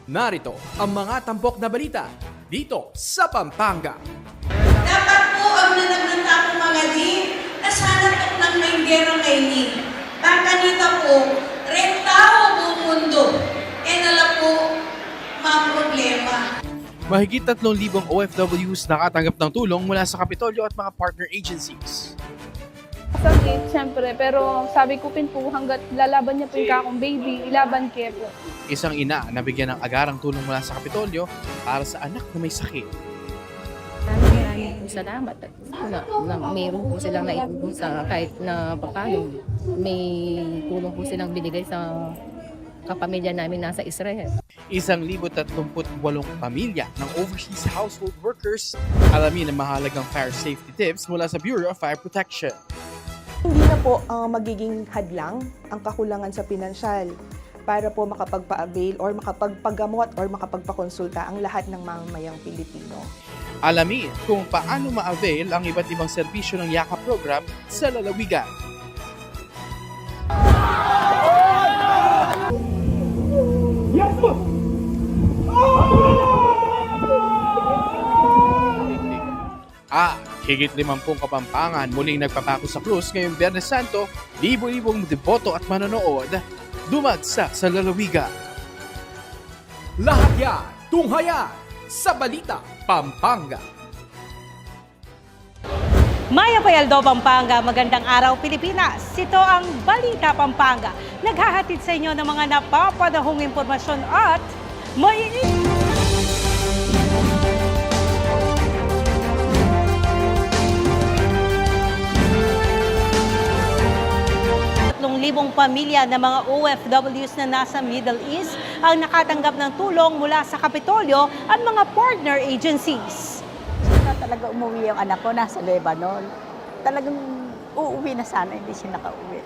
Narito ang mga tampok na balita dito sa Pampanga. Dapat po ang nanagnan akong mga di, nasanat ng mainggero kay ni. Takanita po, rentao buong mundo. E nala po, mga problema. Mahigit 3,000 OFWs nakatanggap ng tulong mula sa Kapitolyo at mga partner agencies. Sakit, syempre. Pero sabi ko po, hanggat lalaban niya po yung kakong baby, ilaban kaya po. Isang ina na bigyan ng agarang tulong mula sa Kapitolyo para sa anak na may sakit. Maraming salamat na mayroon po silang naitulong sa kahit na paano. May tulong po silang binigay sa kapamilya namin nasa Israel. 1,038 pamilya ng overseas household workers alamin ang mahalagang fire safety tips mula sa Bureau of Fire Protection. Hindi na po magiging hadlang ang kakulangan sa pinansyal para po makapagpa-avail or makapagpagamot or makapagpakonsulta ang lahat ng mamamayang Pilipino. Alamin kung paano ma-avail ang iba't ibang serbisyo ng Yakap program sa lalawigan. Higit 50 Kapampangan muling nagpapako sa krus ngayong Biyernes Santo, libo-libong deboto at manonood dumagsa sa lalawigan. Lahat yan, tunghayan sa Balita Pampanga. Maya Payaldo, Pampanga. Magandang araw, Pilipinas. Ito ang Balita Pampanga. Naghahatid sa inyo ng mga napapadahong impormasyon at maiinit. 3,000 pamilya ng mga OFWs na nasa Middle East ang nakatanggap ng tulong mula sa Kapitolyo at mga partner agencies. Talaga umuwi yung anak ko, nasa Lebanon. Talagang uuwi na sana, hindi siya nakauwi.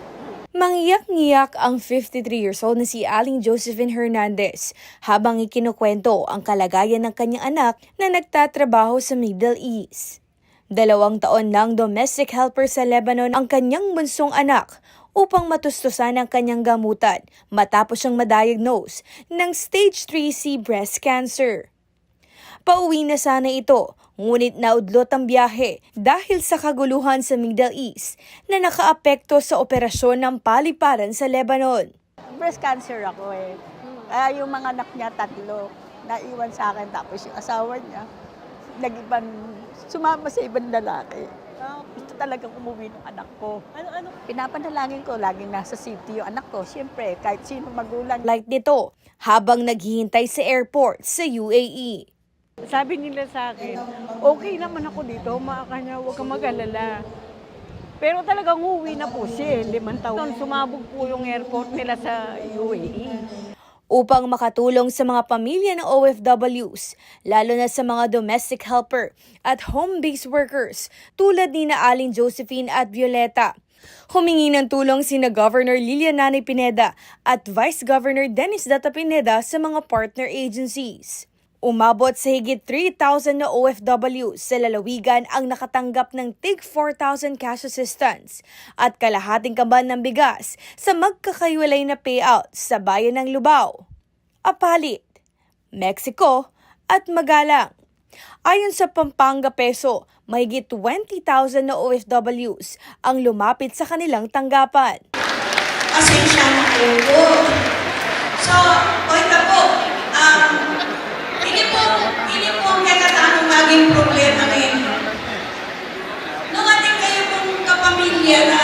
Mangiyak-ngiyak ang 53 years old na si Aling Josephine Hernandez habang ikinukwento ang kalagayan ng kanyang anak na nagtatrabaho sa Middle East. 2 taon lang domestic helper sa Lebanon ang kanyang bunsong anak upang matustusan ang kanyang gamutan matapos siyang ma-diagnose ng stage 3C breast cancer. Pauwi na sana ito, ngunit naudlot ang biyahe dahil sa kaguluhan sa Middle East na nakaapekto sa operasyon ng paliparan sa Lebanon. Breast cancer ako eh. Kaya yung mga anak niya 3, naiwan sa akin. Tapos yung asawa niya, sumama sa ibang lalaki. Gusto talagang umuwi ng anak ko. Pinapanalangin ko, laging nasa safety yung anak ko. Siyempre, kahit sino magulang. Like nito, habang naghihintay sa airport sa UAE. Sabi nila sa akin, okay naman ako dito, makakanya, huwag kang mag-alala. Pero talagang uuwi na po siya, 5 taon. Sumabog po yung airport nila sa UAE. Upang makatulong sa mga pamilya ng OFWs, lalo na sa mga domestic helper at home-based workers tulad ni na Aling Josephine at Violeta. Humingi ng tulong sina Governor Lilian Pineda at Vice Governor Dennis Data Pineda sa mga partner agencies. Umabot sa higit 3,000 na OFWs sa lalawigan ang nakatanggap ng tig 4,000 cash assistance at kalahating kaban ng bigas sa magkakaiwalay na payout sa bayan ng Lubao, Apalit, Mexico at Magalang. Ayon sa Pampanga Peso, mahigit 20,000 na OFWs ang lumapit sa kanilang tanggapan. Pasensya na po. So, ito po, hindi po ang kakatanong maging problema ngayon. Nung ating kayo pong kapamilya na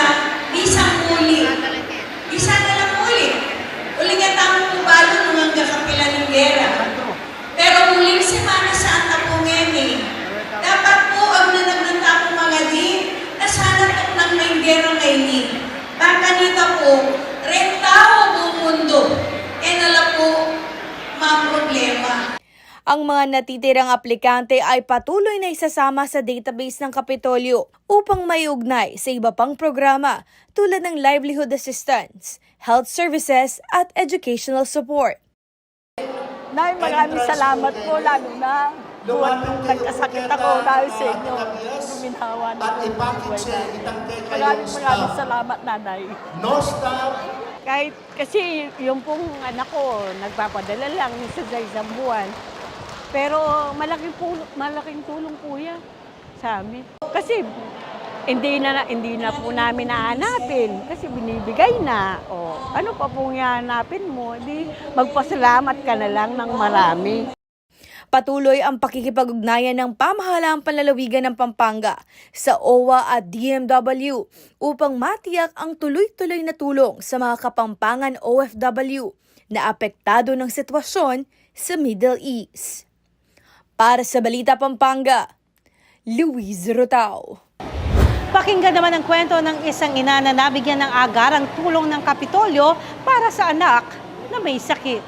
isang muli, isa na lang muli. Uling at ang pubalo nung ang kakapila ng gera. Pero muling semana saan na po ngayon eh. Dapat po ang nanagnan akong mga di, nasanat ng mainggero kay ni. Takanita po, rentao buong mundo. E nala po, mga problema. Ang mga natitirang aplikante ay patuloy na isasama sa database ng Kapitolyo upang maiugnay sa iba pang programa tulad ng livelihood assistance, health services at educational support. Nay, maraming salamat po, lalo na buwan nagkasakit ako dahil sa inyo. Guminhawa na po. Maraming salamat, nanay. Kahit kasi yung pong anak ko, nagpapadala lang sa isang buwan. Pero malaking tulong po yan sa amin. Kasi hindi na po namin nahanapin kasi binibigay na. O, ano pa pong hahanapin mo? Di magpasalamat ka na lang ng marami. Patuloy ang pakikipag-ugnayan ng pamahalaang panlalawigan ng Pampanga sa OWA at DMW upang matiyak ang tuloy-tuloy na tulong sa mga Kapampangan OFW na apektado ng sitwasyon sa Middle East. Para sa Balita Pampanga, Luis Rotao. Pakinggan naman ang kwento ng isang ina na nabigyan ng agarang tulong ng Kapitolyo para sa anak na may sakit.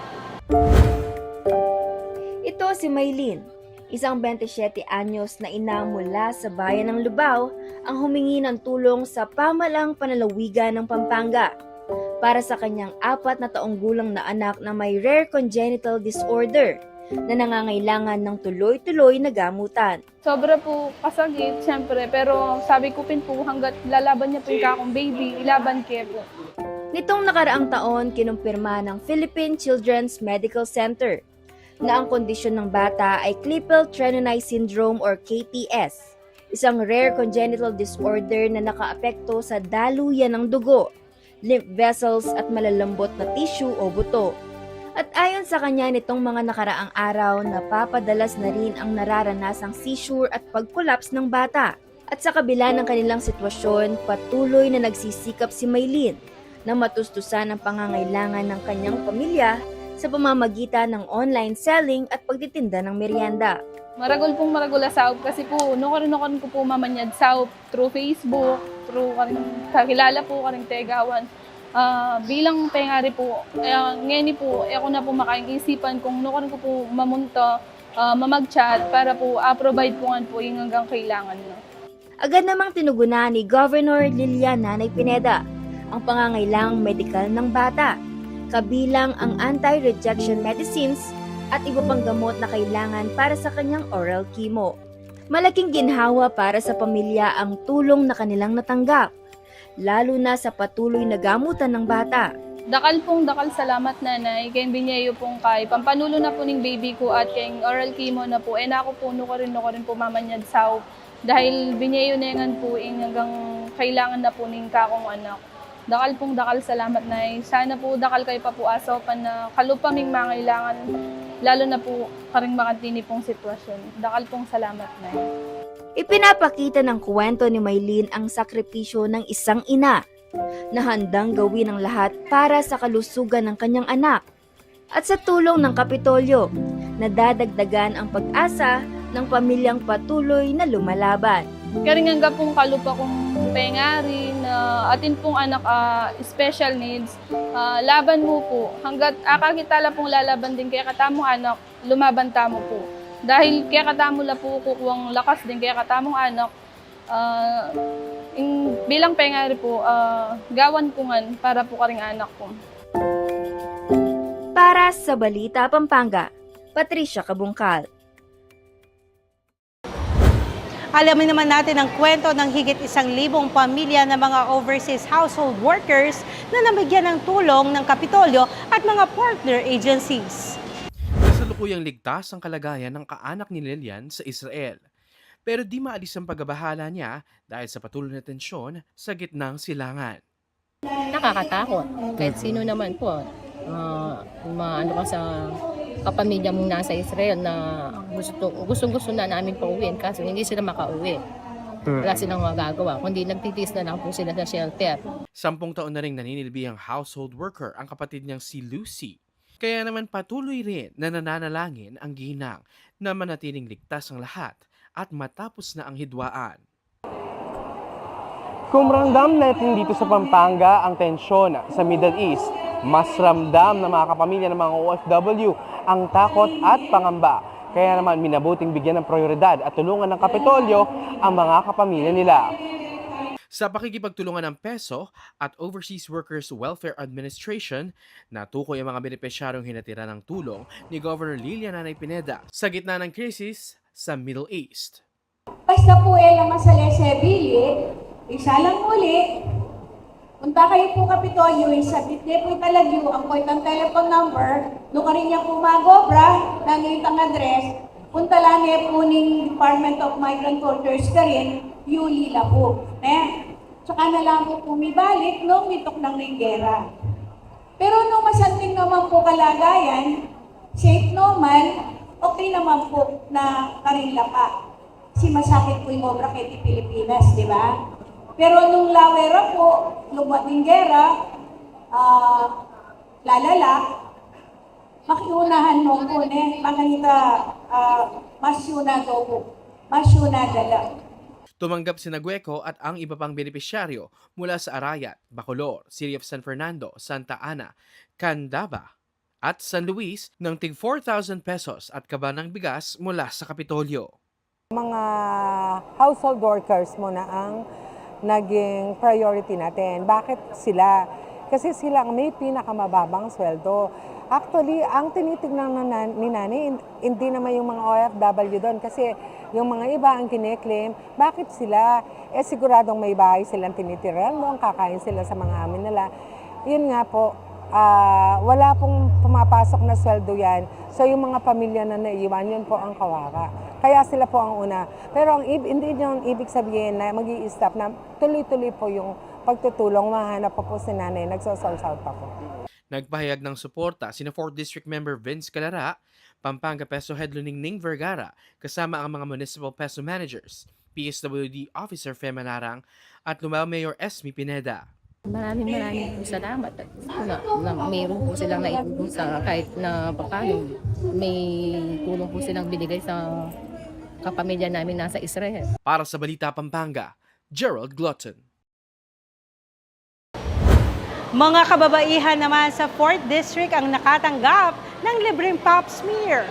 Ito si Maylin, isang 27 anyos na ina mula sa bayan ng Lubao ang humingi ng tulong sa pamalang panlalawigan ng Pampanga para sa kanyang 4 na taong gulang na anak na may rare congenital disorder na nangangailangan ng tuloy-tuloy na gamutan. Sobra po kasagit, syempre, pero sabi ko po hanggat lalaban niya po yung kakong baby, ilaban kaya po. Nitong nakaraang taon, kinumpirma ng Philippine Children's Medical Center na ang kondisyon ng bata ay Klippel-Trenaunay Syndrome or KTS, isang rare congenital disorder na nakaapekto sa daluyan ng dugo, lymph vessels at malalambot na tissue o buto. At ayon sa kanya nitong mga nakaraang araw, napapadalas na rin ang nararanasang seizure at pag-collapse ng bata. At sa kabila ng kanilang sitwasyon, patuloy na nagsisikap si Maylin na matustusan ang pangangailangan ng kanyang pamilya sa pamamagitan ng online selling at pagtitinda ng merienda. Maragol saup kasi po, nukarin ko po mamanyad saup through Facebook, through kakilala po karing tegawan. Bilang pengari po, ngayon po, ako na po makaisipan kung nukarin ko po mamunta, mamag-chat para po provide po nga po yung hanggang kailangan na. Agad namang tinugunan ni Governor Lilian Nanay Pineda ang pangangailangang medikal ng bata, kabilang ang anti-rejection medicines at iba pang gamot na kailangan para sa kanyang oral chemo. Malaking ginhawa para sa pamilya ang tulong na kanilang natanggap, lalo na sa patuloy na gamutan ng bata. Dakal salamat nanay, kay binyayo pong kay pampanulo na po ning baby ko at kay oral chemo na po, nako po nukarin po mamanyad saup. Dahil binyayo na yan po hanggang kailangan na po ning kakong anak. Dakal salamat nay. Sana po dakal kayo pa po asopan na kalupaming mangailangan, lalo na po karing makantini pong sitwasyon. Dakal salamat nay. Ipinapakita ng kwento ni Maylin ang sakripisyo ng isang ina na handang gawin ang lahat para sa kalusugan ng kanyang anak. At sa tulong ng Kapitolyo, nadadagdagan ang pag-asa ng pamilyang patuloy na lumalaban. Karing hanggang pong kalupa kong pengari na atin pong anak special needs, laban mo po. Hanggat kakitala pong lalaban din kaya katamong anak, lumaban tamo po. Dahil kaya katamo la po kukuwang lakas din kaya katamong anak, bilang pengari po, gawan ko nga para po karing anak ko. Para sa Balita Pampanga, Patricia Kabungkal. Alamin naman natin ang kwento ng higit 1,000 pamilya ng mga overseas household workers na nabigyan ng tulong ng Kapitolyo at mga partner agencies. Kasalukuyang ligtas ang kalagayan ng kaanak ni Lilian sa Israel. Pero di maalis ang pagbabahala niya dahil sa patuloy na tensyon sa gitnang silangan. Nakakatakot. Kahit sino naman po, ano ka sa kapamilya mong nasa Israel na gusto na namin pauwiin kaso hindi sila makauwi. Wala silang magagawa, kundi nagtitiis na lang po sila sa shelter. 10 taon na rin naninilbihang household worker ang kapatid niyang si Lucy. Kaya naman patuloy rin na nananalangin ang ginang na manatiling ligtas ang lahat at matapos na ang hidwaan. Kung ramdam natin dito sa Pampanga ang tensyon sa Middle East, mas ramdam ng mga kapamilya ng mga OFW ang takot at pangamba. Kaya naman minabuting bigyan ng prioridad at tulungan ng Kapitolyo ang mga kapamilya nila. Sa pakikipagtulungan ng PESO at Overseas Workers Welfare Administration, natukoy ang mga benepisyaryong hinatira ng tulong ni Governor Lilian Nanay Pineda sa gitna ng krisis sa Middle East. Basta po lang sa lesebili, isa lang muli, punta Nagpakayo po Kapitolyo, sabit niya po talagyo, ang point ng telephone number, no ka rin niya po magobra, nangit ang address, punta lang niya po ng Department of Migrant Workers ka rin, Yuli la po. Tsaka na lang po pumibalik nung mitok ng Ringgera. Pero nung masanting naman po kalagayan, safe naman, okay naman po na karinla pa. Si masakit po yung obra kay Pilipinas, di ba? Pero nung lawera po, lumot ng gera, lalala, makiunahan mo po, makanita, masyuna daw po, masyuna dala. Tumanggap si Nagueco at ang iba pang benepisyaryo mula sa Arayat, Bacolor, City of San Fernando, Santa Ana, Candaba at San Luis ng tig 4,000 pesos at kaba ng bigas mula sa Kapitolyo. Mga household workers muna ang naging priority natin. Bakit sila? Kasi sila ang may pinakamababang sweldo. Actually, ang tinitignan ni Nani, hindi naman yung mga OFW doon. Kasi yung mga iba ang kine-claim, bakit sila? Siguradong may bahay silang tinitirahan doon, kakain sila sa mga amin nila. Yun nga po, wala pong pumapasok na sweldo yan. So yung mga pamilya na naiiwan, yun po ang kawawa. Kaya sila po ang una. Pero hindi yung ibig sabihin na mag-i-stop na tuloy-tuloy po yung pagtutulong, mahanap po si Nanay, nagsosolve pa po. Nagpahayag ng suporta sina 4th District Member Vince Calara, Pampanga Peso Head Luningning Vergara, kasama ang mga Municipal Peso Managers, PSWD Officer Fema Narang at Lumao Mayor Esme Pineda. Maraming po salamat. At mayroon po silang naitulong sa kahit na paano. May tulong po silang binigay sa kapamilya namin nasa Israel. Para sa Balita Pampanga, Gerald Glotton. Mga kababaihan naman sa 4th District ang nakatanggap ng libreng pap smear.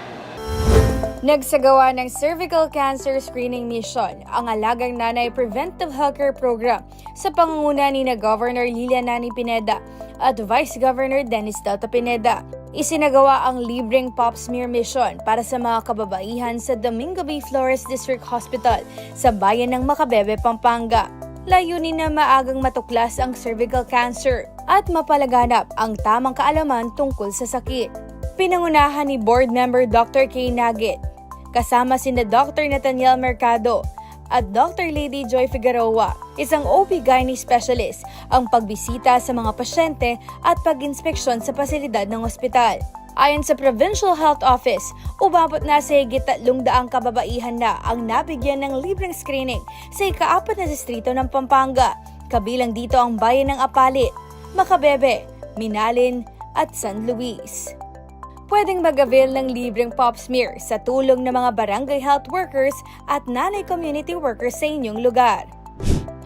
Nagsagawa ng cervical cancer screening mission ang Alagang Nanay Preventive Healthcare Program sa pangunguna ni Governor Lilian Nani Pineda at Vice Governor Dennis Delta Pineda. Isinagawa ang libreng pap smear mission para sa mga kababaihan sa Domingo Bay Flores District Hospital sa bayan ng Macabebe, Pampanga. Layunin na maagang matuklas ang cervical cancer at mapalaganap ang tamang kaalaman tungkol sa sakit. Pinangunahan ni Board Member Dr. Kay Nagit, kasama sina Dr. Nathaniel Mercado at Dr. Lady Joy Figueroa, isang OB-GYN specialist, ang pagbisita sa mga pasyente at pag-inspeksyon sa pasilidad ng ospital. Ayon sa Provincial Health Office, umabot na sa higit 300 kababaihan na ang nabigyan ng libreng screening sa ika-4 na distrito ng Pampanga. Kabilang dito ang bayan ng Apalit, Macabebe, Minalin at San Luis. Pwedeng mag-avail ng libreng pap smear sa tulong ng mga barangay health workers at nanay community workers sa inyong lugar.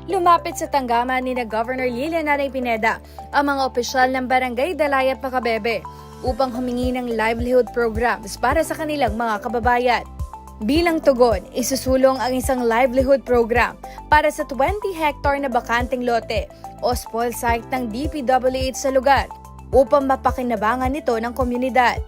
Lumapit sa tanggaman ni Governor Lilian Nani Pineda ang mga opisyal ng Barangay Dalayat Macabebe upang humingi ng livelihood programs para sa kanilang mga kababayan. Bilang tugon, isusulong ang isang livelihood program para sa 20 hectare na bakanteng lote o spoil site ng DPWH sa lugar upang mapakinabangan nito ng komunidad.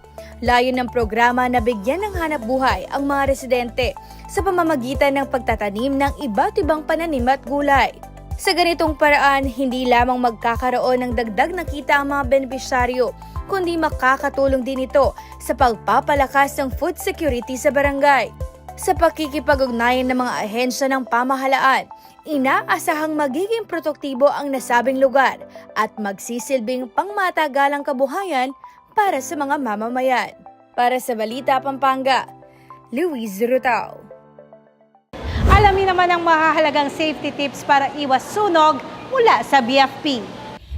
Layon ng programa na bigyan ng hanap buhay ang mga residente sa pamamagitan ng pagtatanim ng iba't ibang pananim at gulay. Sa ganitong paraan, hindi lamang magkakaroon ng dagdag na kita ang mga benepisyaryo, kundi makakatulong din ito sa pagpapalakas ng food security sa barangay. Sa pakikipag-ugnayan ng mga ahensya ng pamahalaan, inaasahang magiging produktibo ang nasabing lugar at magsisilbing pangmatagalang kabuhayan para sa mga mamamayan. Para sa Balita Pampanga, Luis Rutao. Alamin naman ang mahahalagang safety tips para iwas sunog mula sa BFP.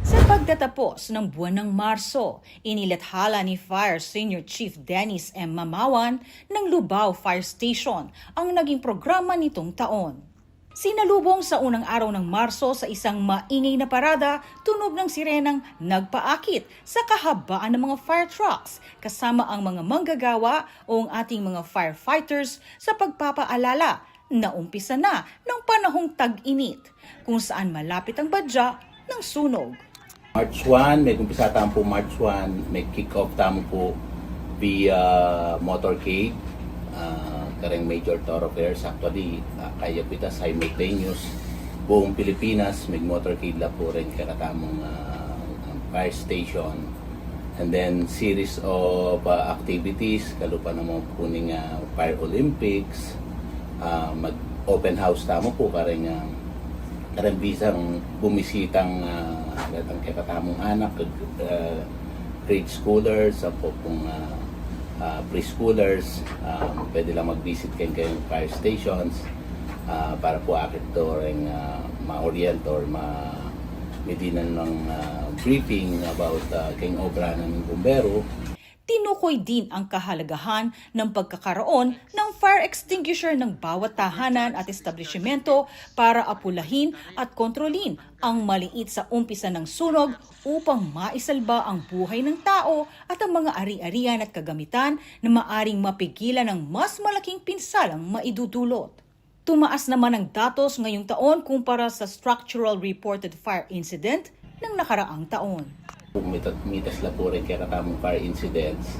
Sa pagtatapos ng buwan ng Marso, inilathala ni Fire Senior Chief Dennis M. Mamawan ng Lubao Fire Station ang naging programa nitong taon. Sinalubong sa unang araw ng Marso sa isang maingay na parada, tunog ng sirenang nagpaakit sa kahabaan ng mga fire trucks kasama ang mga manggagawa o ang ating mga firefighters sa pagpapaalala na umpisa na ng panahong tag-init kung saan malapit ang badya ng sunog. March 1, may umpisa tamo po March 1, may kick-off tamo po via motorcade. Kareng major thoroughfares actually kaya pita simultaneous buong Pilipinas. May motorcade lab po rin kakatamong fire station. And then series of activities, kalupa naman po ng Fire Olympics, mag-open house tamo po kareng bisang bumisitang ang kakatamong anak, grade schoolers, po pong preschoolers, pwede lang mag-visit kayong fire stations para po akit to rin ma-orient or medinan ng briefing about kayong obra ng bumbero. Tinukoy din ang kahalagahan ng pagkakaroon ng fire extinguisher ng bawat tahanan at establishmento para apulahin at kontrolin ang maliit sa umpisa ng sunog upang maisalba ang buhay ng tao at ang mga ari-arian at kagamitan na maaring mapigilan ng mas malaking pinsalang maidudulot. Tumaas naman ang datos ngayong taon kumpara sa structural reported fire incident ng nakaraang taon. Mitas la po rin kakatamong fire incidents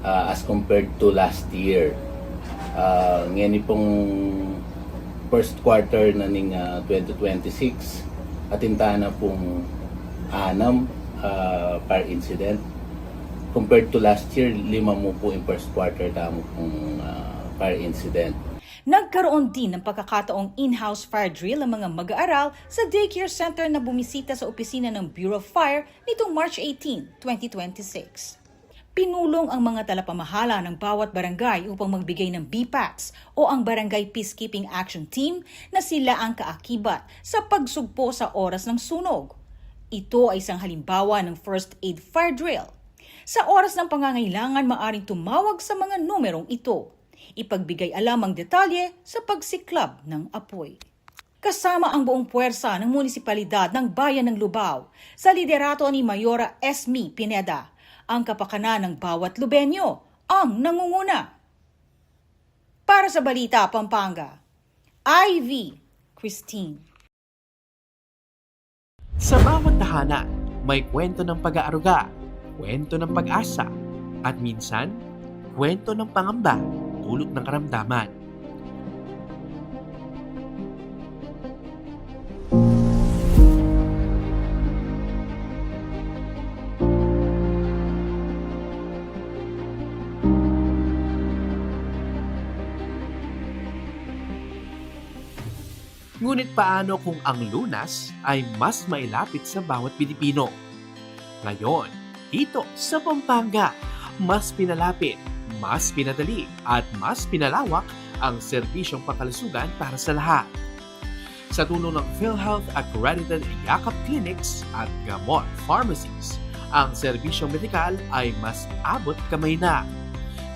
as compared to last year. Ngayon pong first quarter na ning 2026, atintahan na pong 6 fire incident. Compared to last year, 5 mo po yung first quarter tamo pong fire incident. Nagkaroon din ng pagkakataong in-house fire drill ang mga mag-aaral sa daycare center na bumisita sa opisina ng Bureau of Fire nitong March 18, 2026. Pinulong ang mga talapamahala ng bawat barangay upang magbigay ng BPATs o ang Barangay Peacekeeping Action Team na sila ang kaakibat sa pagsugpo sa oras ng sunog. Ito ay isang halimbawa ng first aid fire drill. Sa oras ng pangangailangan, maaring tumawag sa mga numerong ito. Ipagbigay alam ang detalye sa pagsiklab ng apoy. Kasama ang buong puwersa ng munisipalidad ng Bayan ng Lubao sa liderato ni Mayora Esme Pineda, ang kapakanan ng bawat Lubenyo ang nangunguna. Para sa Balita Pampanga, Ivy Christine. Sa bawat tahanan, may kwento ng pag-aaruga, kwento ng pag-asa, at minsan, kwento ng pangamba, dulot ng karamdaman. Ngunit paano kung ang lunas ay mas mailapit sa bawat Pilipino? Ngayon, dito sa Pampanga, mas pinalapit, mas pinadali at mas pinalawak ang serbisyong pangkalusugan para sa lahat. Sa tulong ng PhilHealth Accredited Yakap Clinics at Gamot Pharmacies, ang serbisyong medikal ay mas abot kamay na.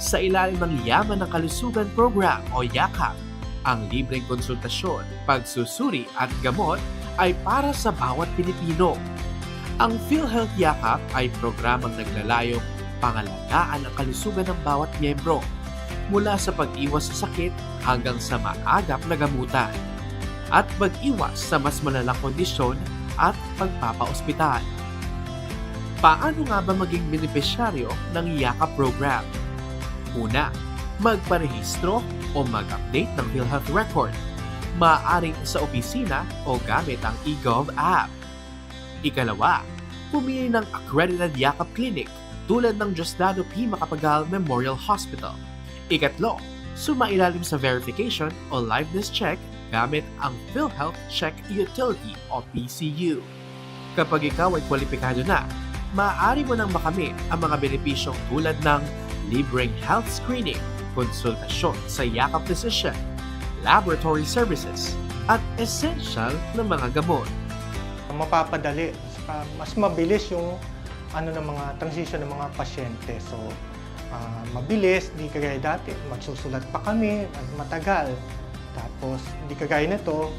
Sa ilalim ng Yaman ng Kalusugan Program o YAKAP, ang libreng konsultasyon, pagsusuri at gamot ay para sa bawat Pilipino. Ang PhilHealth Yakap ay programang naglalayong pangalagaan ang kalusugan ng bawat miyembro, mula sa pag-iwas sa sakit hanggang sa maagap na gamutan, at pag-iwas sa mas malalang kondisyon at pagpapaospital. Paano nga ba maging benepisyaryo ng Yakap program? Una, magparehistro o mag-update ng PhilHealth record, maaaring sa opisina o gamit ang eGov app. Ikalawa, pumili ng accredited Yakap Clinic tulad ng Diosdado P. Macapagal Memorial Hospital. Ikatlo, sumailalim sa verification o liveness check gamit ang PhilHealth Check Utility o PCU. Kapag ikaw ay kwalipikado na, maaari mo nang makamit ang mga benepisyong tulad ng libreng health screening, konsultasyon sa Yakap Physician, laboratory services, at essential na mga gamot. Mapapadali, mas mabilis yung ng mga transition ng mga pasyente. So, mabilis, di kagaya dati, magsusulat pa kami, matagal. Tapos, di kagaya nito,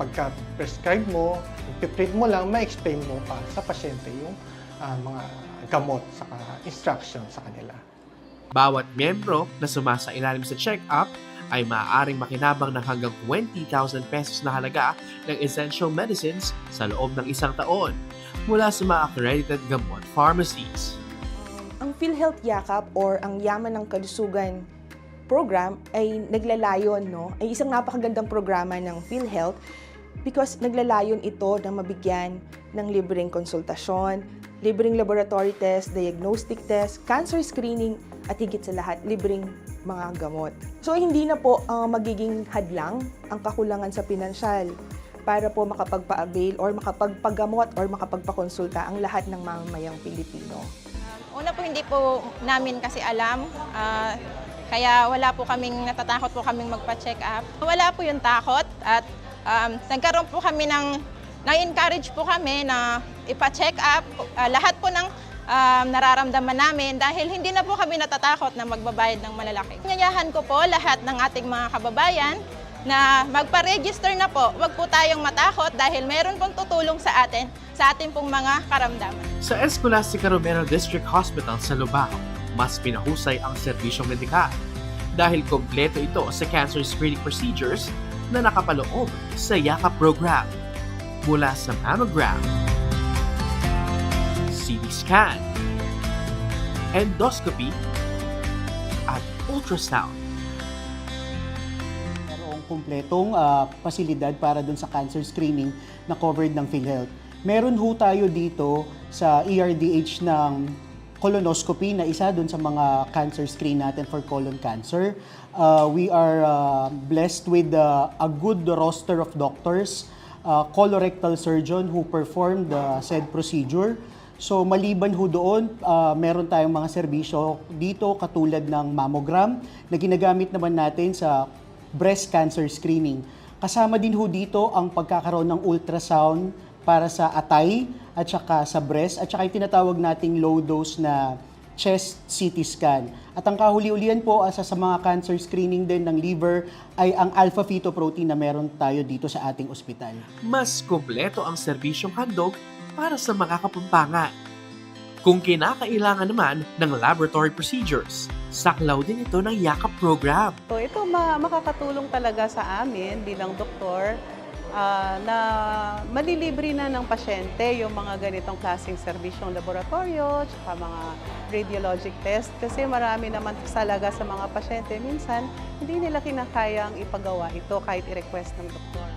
pagka-prescribe mo, ipiprint mo lang, ma-explain mo pa sa pasyente yung mga gamot sa instruction sa kanila. Bawat miyembro na sumasailalim sa check-up ay maaaring makinabang ng hanggang 20,000 pesos na halaga ng essential medicines sa loob ng isang taon mula sa mga accredited gamot pharmacies. Ang PhilHealth Yakap or ang Yaman ng Kalusugan program ay naglalayon, ay isang napakagandang programa ng PhilHealth because naglalayon ito na mabigyan ng libreng konsultasyon, libreng laboratory test, diagnostic test, cancer screening, at higit sa lahat, libreng mga gamot. So hindi na po magiging hadlang ang kakulangan sa pinansyal para po makapagpa-avail or makapagpagamot or makapagpakonsulta ang lahat ng mamamayang Pilipino. Una po, hindi po namin kasi alam. Kaya wala po kaming, natatakot po kaming magpa-check up. Wala po yung takot at nagkaroon po kami na-encourage po kami na ipa-check up lahat po ng nararamdaman namin dahil hindi na po kami natatakot na magbabayad ng malalaki. Nanyayahan ko po lahat ng ating mga kababayan na magpa-register na po. Huwag po tayong matakot dahil meron pong tutulong sa atin sa ating pong mga karamdaman. Sa Escolastica Romero District Hospital sa Lubao, mas pinahusay ang serbisyong medikal dahil kompleto ito sa cancer screening procedures na nakapaloob sa YAKAP program. Mula sa mammogram, CT scan, endoscopy, at ultrasound. Mayroong kumpletong pasilidad para dun sa cancer screening na covered ng PhilHealth. Meron ho tayo dito sa ERDH ng colonoscopy na isa dun sa mga cancer screen natin for colon cancer. We are blessed with a good roster of doctors, colorectal surgeon who performed said procedure. So maliban ho doon, meron tayong mga serbisyo dito katulad ng mammogram na ginagamit naman natin sa breast cancer screening. Kasama din ho dito ang pagkakaroon ng ultrasound para sa atay at saka sa breast at saka yung tinatawag nating low dose na chest CT scan. At ang kahuli-ulian po sa mga cancer screening din ng liver ay ang alpha-fetoprotein na meron tayo dito sa ating ospital. Mas kumpleto ang serbisyong handog para sa mga kapampangan. Kung kinakailangan naman ng laboratory procedures, saklaw din ito ng YAKAP program. So ito makakatulong talaga sa amin bilang doktor na malilibre na ng pasyente yung mga ganitong klaseng serbisyong laboratorio, tsaka mga radiologic test kasi marami naman talaga sa mga pasyente minsan hindi nila kinakayang ipagawa ito kahit i-request ng doktor.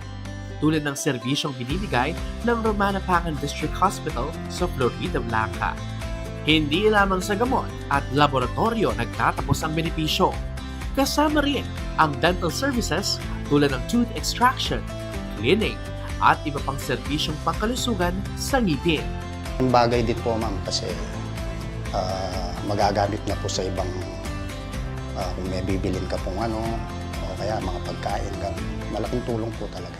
Tulad ng serbisyong binibigay ng Romana Pangan District Hospital sa Florida Blanca. Hindi lamang sa gamot at laboratorio nagtatapos ang benepisyo. Kasama rin ang dental services tulad ng tooth extraction, cleaning, at iba pang serbisyong pangkalusugan sa ngipin. Ang bagay din po ma'am kasi magagamit na po sa ibang kung may bibilin ka pong o kaya mga pagkain ka, malaking tulong po talaga.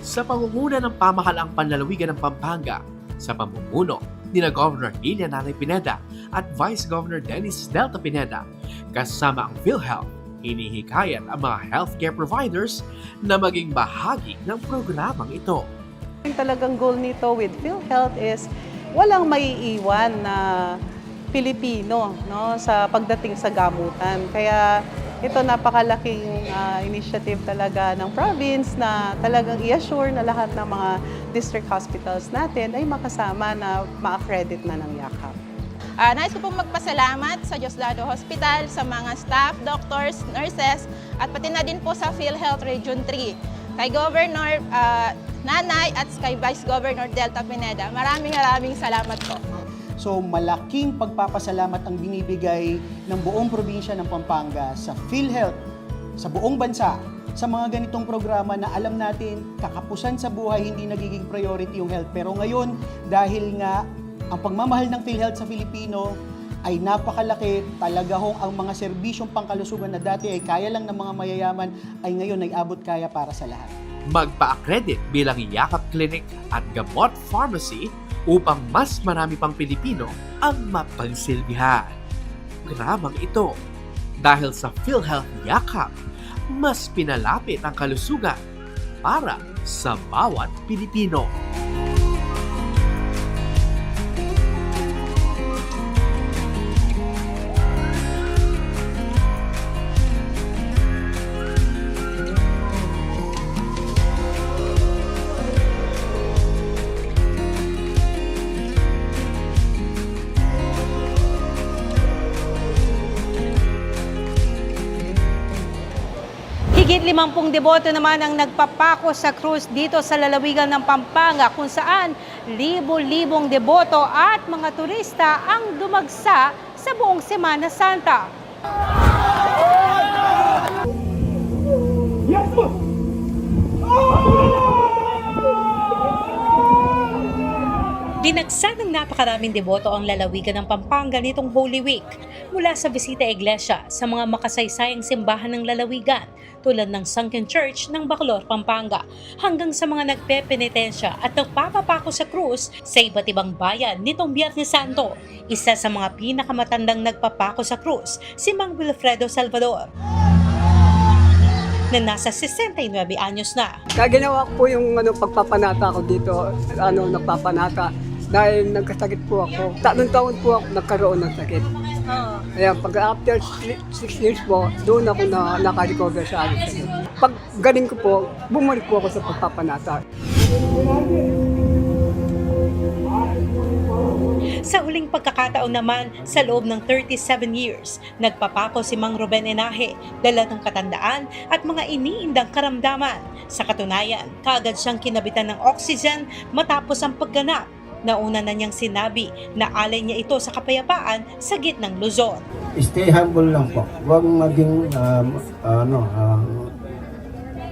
Sa pangunguna ng pamahalaang panlalawigan ng Pampanga, sa pamumuno ni na Governor Ilia Nanay Pineda at Vice Governor Dennis Delta Pineda, kasama ang PhilHealth, hinihikayat ang mga healthcare providers na maging bahagi ng programang ito. Yung talagang goal nito with PhilHealth is walang maiiwan na Pilipino sa pagdating sa gamutan. Kaya ito napakalaking initiative talaga ng province na talagang i-assure na lahat ng mga district hospitals natin ay makasama na ma-accredit na ng YAKAP. Nais ko pong magpasalamat sa Diosdado Hospital, sa mga staff, doctors, nurses, at pati na din po sa PhilHealth Region 3, kay Governor Nanay at kay Vice Governor Delta Pineda. Maraming salamat po. So malaking pagpapasalamat ang binibigay ng buong probinsya ng Pampanga sa PhilHealth, sa buong bansa, sa mga ganitong programa na alam natin kakapusan sa buhay hindi nagiging priority yung health. Pero ngayon, dahil nga ang pagmamahal ng PhilHealth sa Filipino ay napakalaki, talaga hong ang mga serbisyong pangkalusugan na dati ay kaya lang ng mga mayayaman ay ngayon ay abot kaya para sa lahat. Magpa-accredit bilang YAKAP Clinic at Gamot Pharmacy upang mas marami pang Pilipino ang mapagsilbihan. Programang ito, dahil sa PhilHealth YAKAP, mas pinalapit ang kalusugan para sa bawat Pilipino. Higit Mahigit 50 deboto naman ang nagpapako sa krus dito sa lalawigan ng Pampanga kung saan libo-libong deboto at mga turista ang dumagsa sa buong Semana Santa. Dinagsa ng napakaraming deboto ang lalawigan ng Pampanga nitong Holy Week mula sa bisita iglesia sa mga makasaysayang simbahan ng lalawigan tulad ng Sunken Church ng Bacolor, Pampanga hanggang sa mga nagpepenitensya at nagpapapako sa krus sa iba't ibang bayan nitong Biyernes Santo. Isa sa mga pinakamatandang nagpapako sa krus si Mang Wilfredo Salvador na nasa 69 anyos na. Ginawa ko po yung pagpapanata ko dito, nagpapanata. Dahil nagkasakit po ako. 3 taon po ako nagkaroon ng sakit. Kaya pag after 6 years po, doon ako naka-recover sa akin. Pag galing ko po, bumalik po ako sa pagpapanata. Sa huling pagkakataon naman, sa loob ng 37 years, nagpapako si Mang Ruben Enaje, dala ng katandaan at mga iniindang karamdaman. Sa katunayan, kaagad siyang kinabitan ng oxygen matapos ang pagganap. Nauna na niyang sinabi na alay niya ito sa kapayapaan sa gitnang Luzon. Stay humble lang po. Huwag maging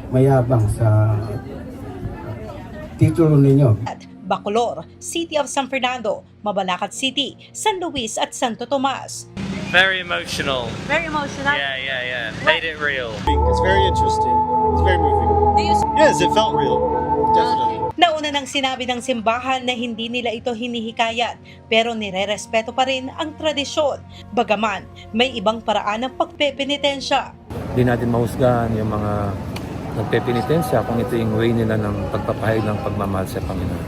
mayabang sa titulo ninyo. Bacolor, City of San Fernando, Mabalacat City, San Luis at Santo Tomas. Very emotional. Very emotional? Yeah. Made it real. It's very interesting. It's very moving. Yes, it felt real. Definitely. Nauna nang sinabi ng simbahan na hindi nila ito hinihikayat pero nirerespeto pa rin ang tradisyon. Bagaman, may ibang paraan ng pagpepenitensya. Hindi natin mahusgahan yung mga nagpepenitensya kung ito yung way nila ng pagpapahayag ng pagmamahal sa Panginoon.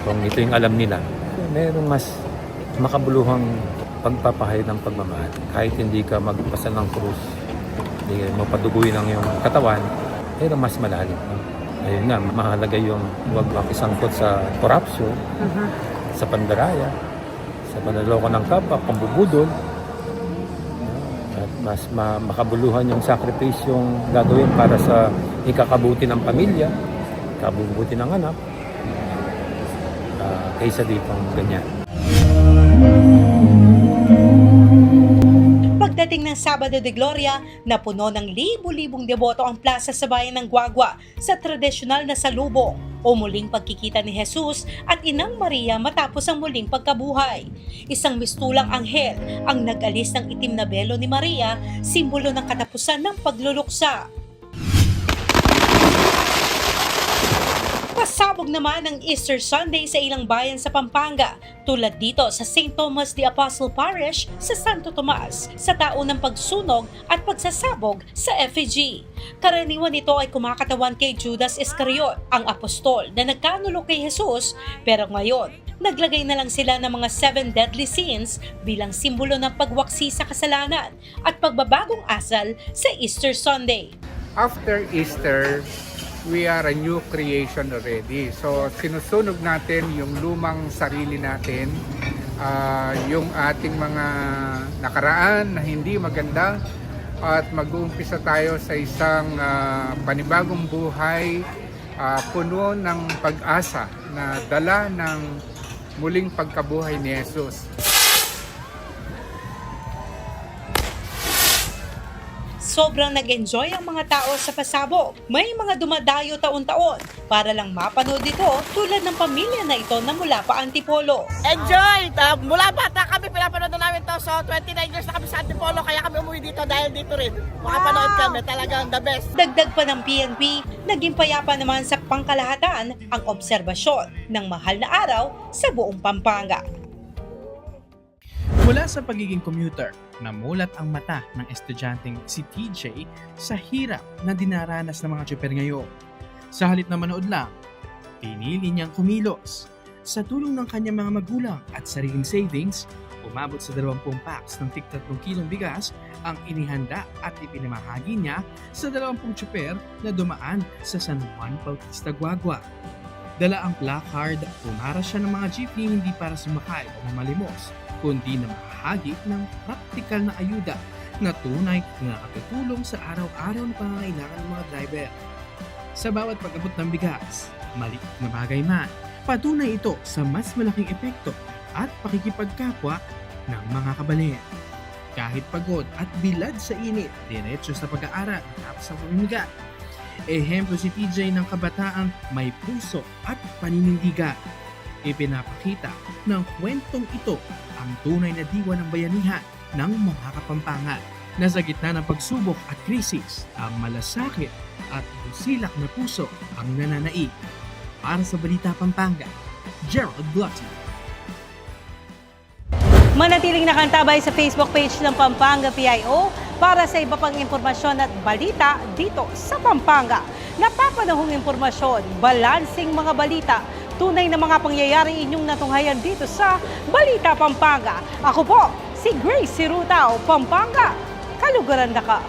Kung ito yung alam nila, mayroong mas makabuluhang pagpapahayag ng pagmamahal. Kahit hindi ka magpasa ng krus, hindi mo paduguin ang iyong katawan, pero mas malalim. Ayun nga, mahalaga yung huwag makisangkot sa korupsyon, sa pandaraya, sa panaloko ng kapwa, pambubudol, at mas makabuluhan yung sakripisyong gagawin para sa ikakabuti ng pamilya, ikabubuti ng anak, kaysa ditong ganyan. Pagdating ng Sabado de Gloria, napuno ng libu-libong deboto ang plaza sa bayan ng Guagua sa tradisyonal na salubong o muling pagkikita ni Jesus at Inang Maria matapos ang muling pagkabuhay. Isang mistulang anghel ang nag-alis ng itim na belo ni Maria, simbolo ng katapusan ng pagluluksa. Pasabog naman ang Easter Sunday sa ilang bayan sa Pampanga, tulad dito sa St. Thomas the Apostle Parish sa Santo Tomas, sa taon ng pagsunog at pagsasabog sa effigy. Karaniwan ito ay kumakatawan kay Judas Iscariot, ang apostol na nagkanulo kay Jesus, pero ngayon, naglagay na lang sila ng mga 7 deadly sins bilang simbolo ng pagwaksi sa kasalanan at pagbabagong asal sa Easter Sunday. After Easter, we are a new creation already. So sinusunog natin yung lumang sarili natin, yung ating mga nakaraan na hindi maganda, at mag-uumpisa tayo sa isang panibagong buhay, puno ng pag-asa na dala ng muling pagkabuhay ni Jesus. Sobrang nag-enjoy ang mga tao sa pasabog. May mga dumadayo taon-taon para lang mapanood ito, tulad ng pamilya na ito na mula pa Antipolo. Enjoy! Mula bata kami, pinapanood namin to. So 29 years na kami sa Antipolo, kaya kami umuwi dito dahil dito rin. Makapanood kami, talagang the best. Dagdag pa ng PNP, naging payapa naman sa pangkalahatan ang obserbasyon ng mahal na araw sa buong Pampanga. Mula sa pagiging commuter, namulat ang mata ng estudyanteng si TJ sa hirap na dinaranas ng mga tsuper ngayon. Sa halip na manood lang, pinili niyang kumilos. Sa tulong ng kanyang mga magulang at sariling savings, umabot sa 20 packs ng tig 3 kilong bigas ang inihanda at ipinamahagi niya sa 20 tsuper na dumaan sa San Juan Bautista, Guagua. Dala ang placard, pumara siya ng mga jeepney hindi para sumakay o malimos, kundi na makahagi ng praktikal na ayuda na tunay na nakatutulong sa araw-araw na pangangailangan ng mga driver. Sa bawat pag-abot ng bigas, maliit na bagay man, patunay ito sa mas malaking epekto at pakikipagkapwa ng mga kabalit. Kahit pagod at bilad sa init, diretso sa pag-aaral tapos sa pamimigat. Ehemplo si PJ ng kabataan may puso at paninindigan. Ipinapakita ng kwentong ito ang tunay na diwa ng bayanihan ng mga Kapampangan na sa gitna ng pagsubok at krisis, ang malasakit at busilak na puso ang nananaig. Para sa Balita Pampanga, Gerald Glutty. Manatiling nakantabay sa Facebook page ng Pampanga PIO para sa iba pang impormasyon at balita dito sa Pampanga. Napapanahong impormasyon, balansing mga balita, tunay na mga pangyayari inyong natunghayan dito sa Balita Pampanga. Ako po, si Grace Sirutao, Pampanga, Kalugaran na ka.